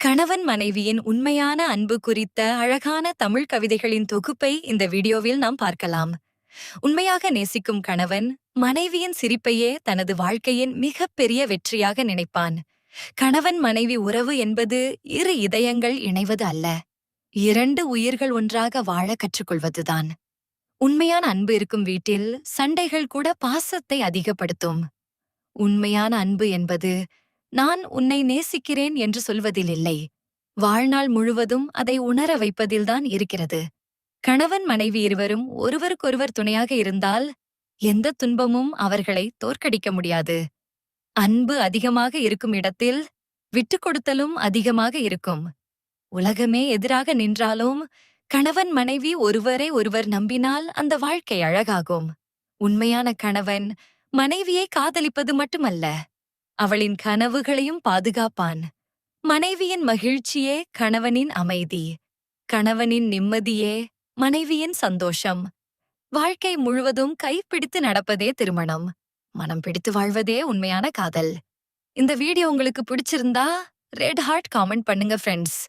கணவன் மனைவியின் உண்மையான அன்பு குறித்த அழகான தமிழ் கவிதைகளின் தொகுப்பை இந்த வீடியோவில் நாம் பார்க்கலாம். உண்மையாக நேசிக்கும் கணவன் மனைவியின் சிரிப்பையே தனது வாழ்க்கையின் மிகப்பெரிய வெற்றியாக நினைப்பான். கணவன் மனைவி உறவு என்பது இரு இதயங்கள் இணைவது அல்ல, இரண்டு உயிர்கள் ஒன்றாக வாழ கற்றுக்கொள்வதுதான். உண்மையான அன்பு இருக்கும் வீட்டில் சண்டைகள் கூட பாசத்தை அதிகப்படுத்தும். உண்மையான அன்பு என்பது நான் உன்னை நேசிக்கிறேன் என்று சொல்வதில் இல்லை, வாழ்நாள் முழுவதும் அதை உணர வைப்பதில்தான் இருக்கிறது. கணவன் மனைவி இருவரும் ஒருவருக்கொருவர் துணையாக இருந்தால் எந்த துன்பமும் அவர்களை தோற்கடிக்க முடியாது. அன்பு அதிகமாக இருக்கும் இடத்தில் விட்டுக் கொடுத்தலும் அதிகமாக இருக்கும். உலகமே எதிராக நின்றாலும் கணவன் மனைவி ஒருவரை ஒருவர் நம்பினால் அந்த வாழ்க்கை அழகாகும். உண்மையான கணவன் மனைவியை காதலிப்பது மட்டுமல்ல, அவளின் கனவுகளையும் பாதுகாப்பான். மனைவியின் மகிழ்ச்சியே கணவனின் அமைதி, கணவனின் நிம்மதியே மனைவியின் சந்தோஷம். வாழ்க்கை முழுவதும் கைப்பிடித்து நடப்பதே திருமணம், மனம் பிடித்து வாழ்வதே உண்மையான காதல். இந்த வீடியோ உங்களுக்கு பிடிச்சிருந்தா ரெட் ஹார்ட் காமெண்ட் பண்ணுங்க ஃப்ரெண்ட்ஸ்.